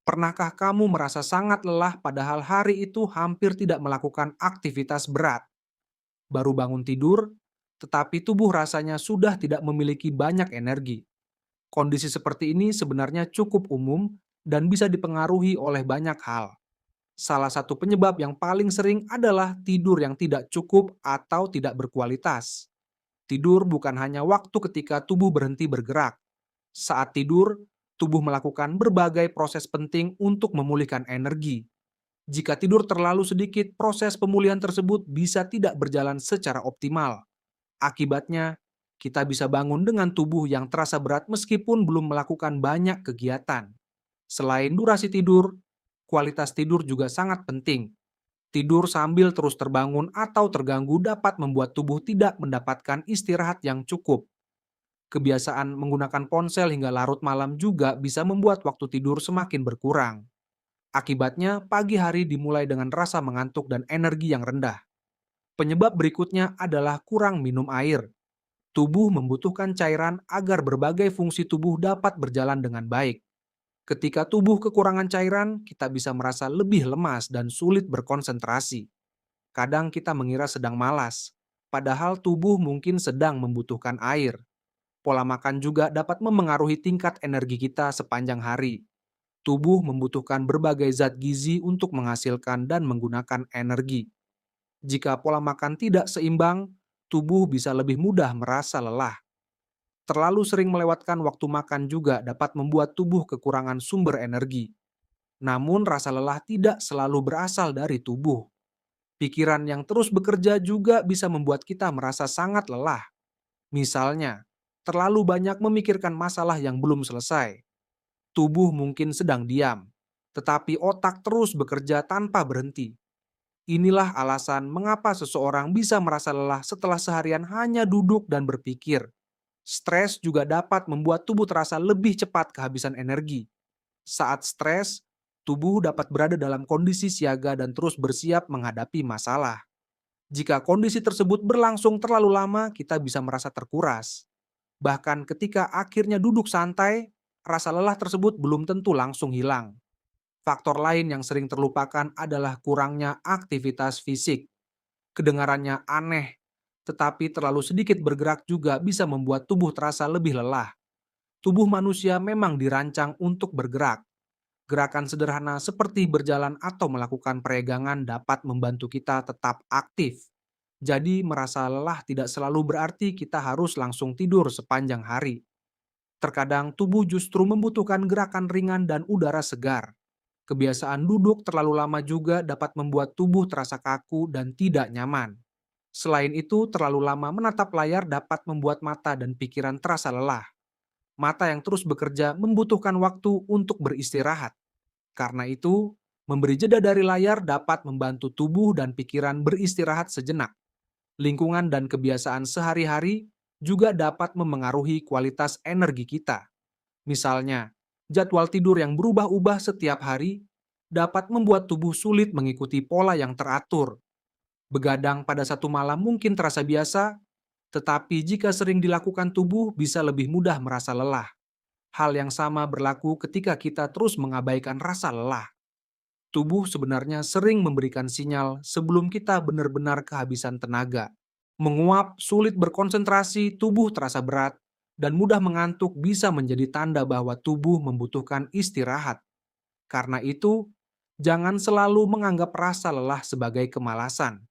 Pernahkah kamu merasa sangat lelah padahal hari itu hampir tidak melakukan aktivitas berat? Baru bangun tidur, tetapi tubuh rasanya sudah tidak memiliki banyak energi. Kondisi seperti ini sebenarnya cukup umum dan bisa dipengaruhi oleh banyak hal. Salah satu penyebab yang paling sering adalah tidur yang tidak cukup atau tidak berkualitas. Tidur bukan hanya waktu ketika tubuh berhenti bergerak. Saat tidur, tubuh melakukan berbagai proses penting untuk memulihkan energi. Jika tidur terlalu sedikit, proses pemulihan tersebut bisa tidak berjalan secara optimal. Akibatnya, kita bisa bangun dengan tubuh yang terasa berat meskipun belum melakukan banyak kegiatan. Selain durasi tidur, kualitas tidur juga sangat penting. Tidur sambil terus terbangun atau terganggu dapat membuat tubuh tidak mendapatkan istirahat yang cukup. Kebiasaan menggunakan ponsel hingga larut malam juga bisa membuat waktu tidur semakin berkurang. Akibatnya, pagi hari dimulai dengan rasa mengantuk dan energi yang rendah. Penyebab berikutnya adalah kurang minum air. Tubuh membutuhkan cairan agar berbagai fungsi tubuh dapat berjalan dengan baik. Ketika tubuh kekurangan cairan, kita bisa merasa lebih lemas dan sulit berkonsentrasi. Kadang kita mengira sedang malas, padahal tubuh mungkin sedang membutuhkan air. Pola makan juga dapat memengaruhi tingkat energi kita sepanjang hari. Tubuh membutuhkan berbagai zat gizi untuk menghasilkan dan menggunakan energi. Jika pola makan tidak seimbang, tubuh bisa lebih mudah merasa lelah. Terlalu sering melewatkan waktu makan juga dapat membuat tubuh kekurangan sumber energi. Namun rasa lelah tidak selalu berasal dari tubuh. Pikiran yang terus bekerja juga bisa membuat kita merasa sangat lelah. Misalnya, terlalu banyak memikirkan masalah yang belum selesai. Tubuh mungkin sedang diam, tetapi otak terus bekerja tanpa berhenti. Inilah alasan mengapa seseorang bisa merasa lelah setelah seharian hanya duduk dan berpikir. Stres juga dapat membuat tubuh terasa lebih cepat kehabisan energi. Saat stres, tubuh dapat berada dalam kondisi siaga dan terus bersiap menghadapi masalah. Jika kondisi tersebut berlangsung terlalu lama, kita bisa merasa terkuras. Bahkan ketika akhirnya duduk santai, rasa lelah tersebut belum tentu langsung hilang. Faktor lain yang sering terlupakan adalah kurangnya aktivitas fisik. Kedengarannya aneh, tetapi terlalu sedikit bergerak juga bisa membuat tubuh terasa lebih lelah. Tubuh manusia memang dirancang untuk bergerak. Gerakan sederhana seperti berjalan atau melakukan peregangan dapat membantu kita tetap aktif. Jadi, merasa lelah tidak selalu berarti kita harus langsung tidur sepanjang hari. Terkadang tubuh justru membutuhkan gerakan ringan dan udara segar. Kebiasaan duduk terlalu lama juga dapat membuat tubuh terasa kaku dan tidak nyaman. Selain itu, terlalu lama menatap layar dapat membuat mata dan pikiran terasa lelah. Mata yang terus bekerja membutuhkan waktu untuk beristirahat. Karena itu, memberi jeda dari layar dapat membantu tubuh dan pikiran beristirahat sejenak. Lingkungan dan kebiasaan sehari-hari juga dapat memengaruhi kualitas energi kita. Misalnya, jadwal tidur yang berubah-ubah setiap hari dapat membuat tubuh sulit mengikuti pola yang teratur. Begadang pada satu malam mungkin terasa biasa, tetapi jika sering dilakukan tubuh bisa lebih mudah merasa lelah. Hal yang sama berlaku ketika kita terus mengabaikan rasa lelah. Tubuh sebenarnya sering memberikan sinyal sebelum kita benar-benar kehabisan tenaga. Menguap, sulit berkonsentrasi, tubuh terasa berat, dan mudah mengantuk bisa menjadi tanda bahwa tubuh membutuhkan istirahat. Karena itu, jangan selalu menganggap rasa lelah sebagai kemalasan.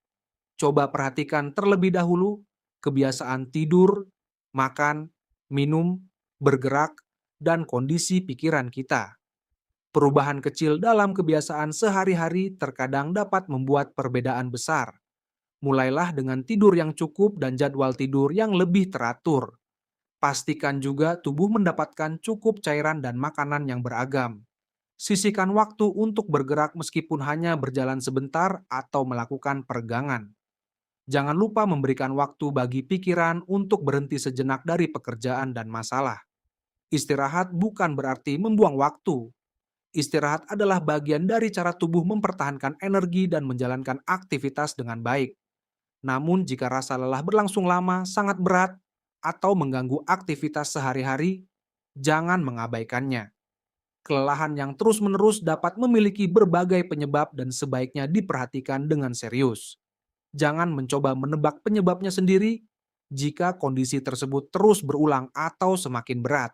Coba perhatikan terlebih dahulu kebiasaan tidur, makan, minum, bergerak, dan kondisi pikiran kita. Perubahan kecil dalam kebiasaan sehari-hari terkadang dapat membuat perbedaan besar. Mulailah dengan tidur yang cukup dan jadwal tidur yang lebih teratur. Pastikan juga tubuh mendapatkan cukup cairan dan makanan yang beragam. Sisihkan waktu untuk bergerak meskipun hanya berjalan sebentar atau melakukan peregangan. Jangan lupa memberikan waktu bagi pikiran untuk berhenti sejenak dari pekerjaan dan masalah. Istirahat bukan berarti membuang waktu. Istirahat adalah bagian dari cara tubuh mempertahankan energi dan menjalankan aktivitas dengan baik. Namun jika rasa lelah berlangsung lama, sangat berat, atau mengganggu aktivitas sehari-hari, jangan mengabaikannya. Kelelahan yang terus-menerus dapat memiliki berbagai penyebab dan sebaiknya diperhatikan dengan serius. Jangan mencoba menebak penyebabnya sendiri jika kondisi tersebut terus berulang atau semakin berat.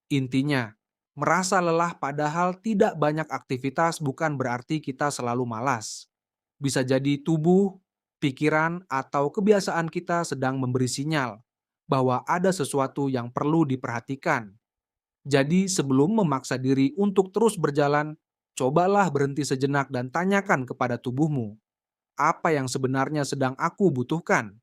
Intinya, merasa lelah padahal tidak banyak aktivitas bukan berarti kita selalu malas. Bisa jadi tubuh, pikiran, atau kebiasaan kita sedang memberi sinyal bahwa ada sesuatu yang perlu diperhatikan. Jadi sebelum memaksa diri untuk terus berjalan, cobalah berhenti sejenak dan tanyakan kepada tubuhmu, apa yang sebenarnya sedang aku butuhkan?